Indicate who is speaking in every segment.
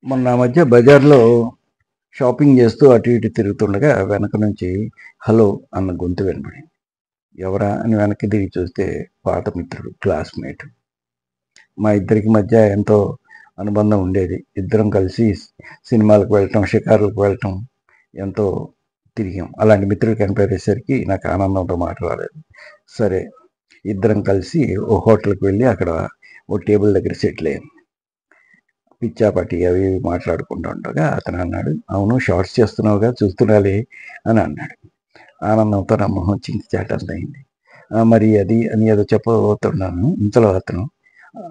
Speaker 1: మొన్న ఆ మధ్య బజార్‌లో షాపింగ్ చేస్తూ అటు ఇటు తిరుగుతుండగా వెనక నుంచి హలో అన్న గొంతు వినపడింది. ఎవరా అని వెనక్కి తిరిగి చూస్తే పాత మిత్రుడు, క్లాస్‌మేట్. మా ఇద్దరికి మధ్య ఎంతో అనుబంధం ఉండేది. ఇద్దరం కలిసి సినిమాలకు వెళ్ళటం, షికారులకు వెళ్ళటం ఎంతో తిరిగాం. అలాంటి మిత్రుడు కనిపెట్టేసరికి నాకు ఆనందంతో మాట రాలేదు. సరే, ఇద్దరం కలిసి ఓ హోటల్‌కి వెళ్ళి అక్కడ ఓ టేబుల్ దగ్గర సెటిల్ అయ్యాం. పిచ్చాపాటి అవి ఇవి మాట్లాడుకుంటూ ఉండగా అతను అన్నాడు, అవును షార్ట్స్ చేస్తున్నావుగా చూస్తున్నాలే అని అన్నాడు. ఆనందంతో నా మొహం చింకిచాటంత అయింది. మరి అది అని ఏదో చెప్పబోతున్నాను. ఇంతలో అతను,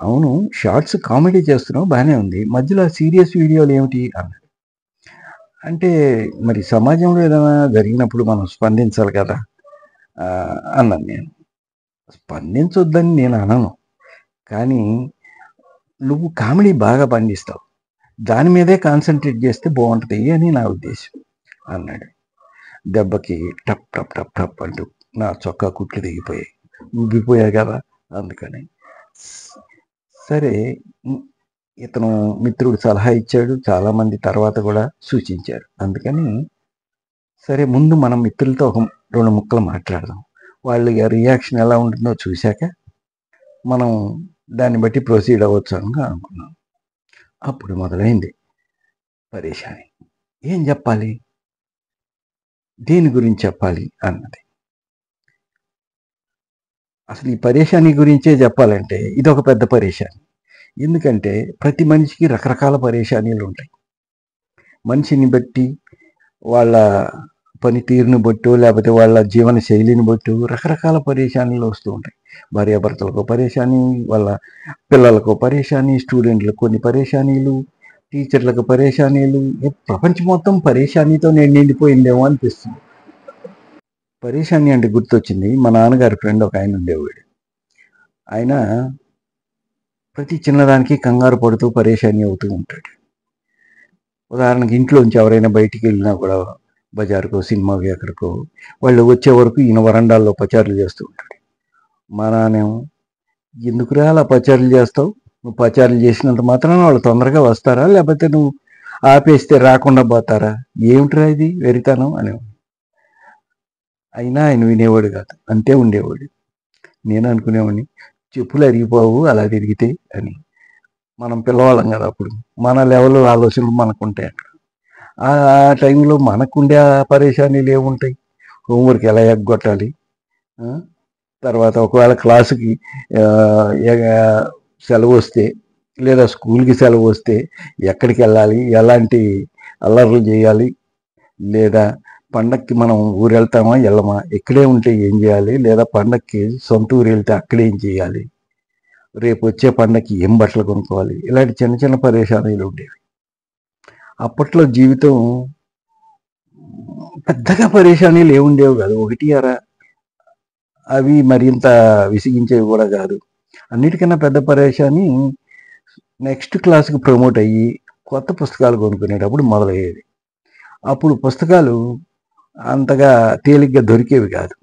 Speaker 1: అవును షార్ట్స్ కామెడీ చేస్తున్నావు బాగానే ఉంది, మధ్యలో సీరియస్ వీడియోలు ఏమిటి అన్నాడు. అంటే మరి సమాజంలో ఏదైనా జరిగినప్పుడు మనం స్పందించాలి కదా అన్నాను నేను. స్పందించొద్దని నేను అనను, కానీ నువ్వు కామెడీ బాగా పండిస్తావు, దాని మీదే కాన్సన్ట్రేట్ చేస్తే బాగుంటుంది అని నా ఉద్దేశం అన్నాడు. దెబ్బకి టప్ టప్ టప్ టప్ అంటూ నా చొక్కా కుట్లు దిగిపోయాయి, ఉబ్బిపోయాయి కదా. అందుకని సరే, ఇతను మిత్రుడు సలహా ఇచ్చాడు, చాలామంది తర్వాత కూడా సూచించారు. అందుకని సరే, ముందు మనం మిత్రులతో ఒక 2 ముక్కలు మాట్లాడదాం, వాళ్ళ రియాక్షన్ ఎలా ఉంటుందో చూశాక మనం దాన్ని బట్టి ప్రొసీడ్ అవ్వచ్చు అని అనుకున్నాం. అప్పుడు మొదలైంది పరేషాని. ఏం చెప్పాలి, దేని గురించి చెప్పాలి అన్నది. అసలు ఈ పరేషాని గురించే చెప్పాలంటే ఇదొక పెద్ద పరేషాని. ఎందుకంటే ప్రతి మనిషికి రకరకాల పరేషానీలు ఉంటాయి. మనిషిని బట్టి, వాళ్ళ పనితీరుని బట్టో, లేకపోతే వాళ్ళ జీవన శైలిని బట్టో రకరకాల పరేషానీలు వస్తూ ఉంటాయి. భార్యాభర్తలకు పరేషాని, వాళ్ళ పిల్లలకు పరేషాని, స్టూడెంట్లకు కొన్ని పరేషానీలు, టీచర్లకు పరేషానీలు. ప్రపంచం మొత్తం పరేషానీతో నిండిపోయిందేమో అనిపిస్తుంది. పరేషాని అంటే గుర్తొచ్చింది, మా నాన్నగారి ఫ్రెండ్ ఒక ఆయన ఉండేవాడు. ఆయన ప్రతి చిన్నదానికి కంగారు పడుతూ పరేషాని అవుతూ ఉంటాడు. ఉదాహరణకి ఇంట్లోంచి ఎవరైనా బయటికి వెళ్ళినా కూడా, బజారుకో, సినిమాకి, ఎక్కడికో, వాళ్ళు వచ్చే వరకు ఈయన వరండాల్లో పచారులు చేస్తూ ఉంటాడు. మా నాన్నేమో, ఎందుకురా అలా పచారులు చేస్తావు, నువ్వు పచారులు చేసినంత మాత్రాన వాళ్ళు తొందరగా వస్తారా, లేకపోతే నువ్వు ఆపేస్తే రాకుండా పోతారా, ఏమిట్రా ఇది వెరితనం అని. అయినా ఆయన వినేవాడు కాదు, అంతే ఉండేవాడు. నేను అనుకునేవాడిని, చెప్పులు అరిగిపోవు అలా తిరిగితే అని. మనం పిల్లవాళ్ళం కదా అప్పుడు, మన లెవెల్ ఆలోచనలు మనకుంటాయి అక్కడ. ఆ టైంలో మనకుండే పరేషానీలు ఏముంటాయి, హోంవర్క్ ఎలా ఎగ్గొట్టాలి, తర్వాత ఒకవేళ క్లాసుకి సెలవు వస్తే, లేదా స్కూల్కి సెలవు వస్తే ఎక్కడికి వెళ్ళాలి, ఎలాంటి అల్లర్లు చేయాలి, లేదా పండక్కి మనం ఊరు వెళ్తామా వెళ్ళమా, ఇక్కడే ఉంటే ఏం చేయాలి, లేదా పండక్కి సొంత ఊరు వెళ్తే అక్కడేం చేయాలి, రేపు వచ్చే పండక్కి ఏం బట్టలు కొనుక్కోవాలి, ఇలాంటి చిన్న చిన్న పరేషానీలు ఉండేవి. అప్పట్లో జీవితం పెద్దగా పరేషానీలు ఏముండేవి కాదు, ఒకటి అరా, అవి మరింత విసిగించేవి కూడా కాదు. అన్నిటికన్నా పెద్ద పరేషాని నెక్స్ట్ క్లాస్కి ప్రమోట్ అయ్యి కొత్త పుస్తకాలు కొనుక్కునేటప్పుడు మొదలయ్యేది. అప్పుడు పుస్తకాలు అంతగా తేలిగ్గా దొరికేవి కాదు.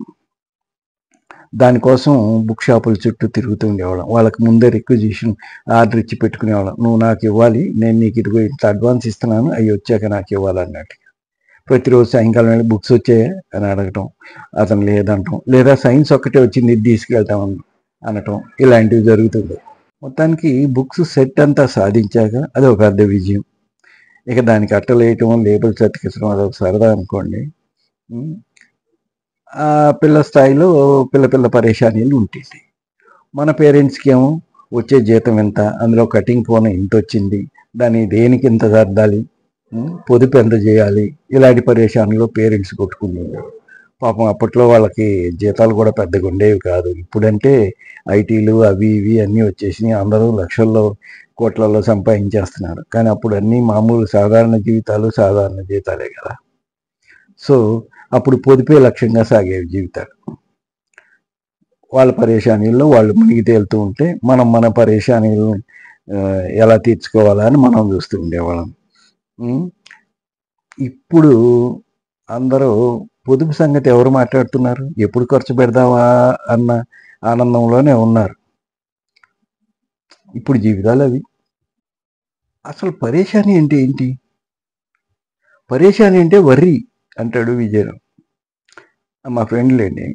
Speaker 1: దానికోసం బుక్ షాపుల చుట్టూ తిరుగుతూ ఉండేవాళ్ళం. వాళ్ళకి ముందే రిక్విజిషన్ ఆర్డర్ ఇచ్చి పెట్టుకునేవాళ్ళం. నువ్వు నాకు ఇవ్వాలి, నేను నీకు ఇదిగో ఇంత అడ్వాన్స్ ఇస్తున్నాను, అవి వచ్చాక నాకు ఇవ్వాలి అన్నట్టు. ప్రతిరోజు సాయంకాలం వెళ్ళి బుక్స్ వచ్చాయా అని అడగటం, అతను లేదంటాం, లేదా సైన్స్ ఒక్కటే వచ్చింది ఇది తీసుకెళ్తాం అనటం, ఇలాంటివి జరుగుతుంది. మొత్తానికి బుక్స్ సెట్ అంతా సాధించాక అది ఒక పెద్ద విజయం. ఇక దానికి అట్టలు వేయటం, లేబుల్స్ అతికించడం అదొక సరదా అనుకోండి. ఆ పిల్ల స్థాయిలో పిల్ల పరేషానీలు ఉంటుంది. మన పేరెంట్స్కి ఏమో వచ్చే జీతం ఎంత, అందులో కటింగ్ పోన ఇంత వచ్చింది, దాన్ని దేనికి ఇంత సర్దాలి, పొదుపు ఎంత చేయాలి, ఇలాంటి పరేషాన్లో పేరెంట్స్ కొట్టుకుంటున్నారు. పాపం అప్పట్లో వాళ్ళకి జీతాలు కూడా పెద్దగా ఉండేవి కాదు. ఇప్పుడంటే ఐటీలు అవి ఇవి అన్నీ వచ్చేసినాయి, అందరూ లక్షల్లో కోట్లలో సంపాదించేస్తున్నారు. కానీ అప్పుడు అన్నీ మామూలు సాధారణ జీవితాలు, సాధారణ జీతాలే కదా. సో అప్పుడు పొదుపే లక్ష్యంగా సాగేవి జీవితాలు. వాళ్ళ పరేషానీల్లో వాళ్ళు మునిగి తేలుతూ ఉంటే మనం మన పరేషానీలను ఎలా తీర్చుకోవాలా అని మనం చూస్తూ ఉండేవాళ్ళం. ఇప్పుడు అందరూ పొదుపు సంగతి ఎవరు మాట్లాడుతున్నారు, ఎప్పుడు ఖర్చు పెడదామా అన్న ఆనందంలోనే ఉన్నారు. ఇప్పుడు జీవితాలు అవి. అసలు పరేషాని అంటే ఏంటి? పరేషాని అంటే వర్రీ అంటాడు విజయరావు. మా ఫ్రెండ్ లేండి.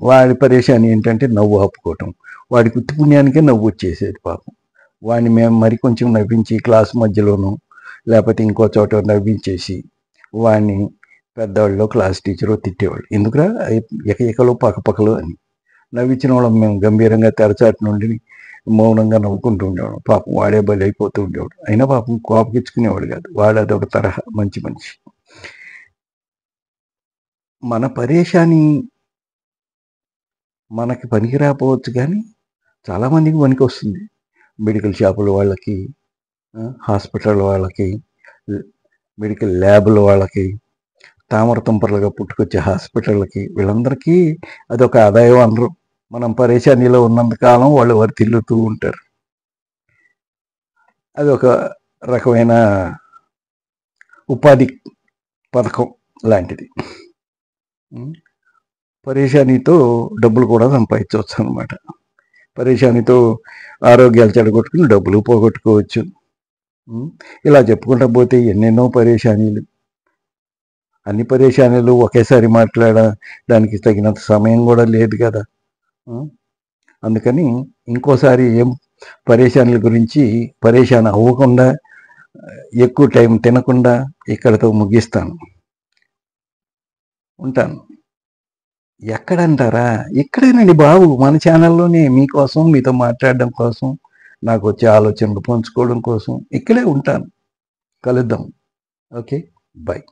Speaker 1: వాడి పరేషాని ఏంటంటే నవ్వు ఆపుకోవటం. వాడికి ఉత్తి పుణ్యానికే నవ్వు వచ్చేసేది పాపం. వాడిని మేము మరి కొంచెం నవ్వించి క్లాస్ మధ్యలోనూ లేకపోతే ఇంకో చోట నవ్వించేసి వాడిని పెద్దవాళ్ళు క్లాస్ టీచరు తిట్టేవాళ్ళు. ఎందుకురా ఎకలు పక్కపక్కలు అని. నవ్వించిన వాళ్ళం మేము గంభీరంగా తెరచాటు నుండి మౌనంగా నవ్వుకుంటూ ఉండేవాడు. పాపం వాడే బలి అయిపోతూ ఉండేవాడు. అయినా పాపం కోపగించుకునేవాడు కాదు. వాడు అదొక తరహా మంచి మనిషి. మన పరేషాని మనకి పనికి రాకపోవచ్చు కానీ చాలామందికి పనికి వస్తుంది. మెడికల్ షాపుల వాళ్ళకి, హాస్పిటల్ వాళ్ళకి, మెడికల్ ల్యాబుల వాళ్ళకి, తామర తుంపర్లుగా పుట్టుకొచ్చే హాస్పిటళ్ళకి, వీళ్ళందరికీ అదొక ఆదాయ వనరు. మనం పరేషానీలో ఉన్నంతకాలం వాళ్ళు వర్తిల్లుతూ ఉంటారు. అది ఒక రకమైన ఉపాధి పథకం లాంటిది. పరేషానీతో డబ్బులు కూడా సంపాదించవచ్చు అనమాట. పరేషానీతో ఆరోగ్యాలు చెడగొట్టుకుని డబ్బులు పోగొట్టుకోవచ్చు. ఇలా చెప్పుకుంటా పోతే ఎన్నెన్నో పరేషానీలు. అన్ని పరేషానీలు ఒకేసారి మాట్లాడడానికి తగినంత సమయం కూడా లేదు కదా. అందుకని ఇంకోసారి ఏం పరేషానీల గురించి పరేషాన్ అవ్వకుండా ఎక్కువ టైం తినకుండా ఇక్కడతో ముగిస్తాను. ఉంటాను. ఎక్కడంటారా? ఇక్కడేనండి బాబు, మన ఛానల్లోనే మీకోసం, మీతో మాట్లాడడం కోసం, నాకు వచ్చే ఆలోచనలు పంచుకోవడం కోసం ఇక్కడే ఉంటాను. కలుద్దాం. Okay, by.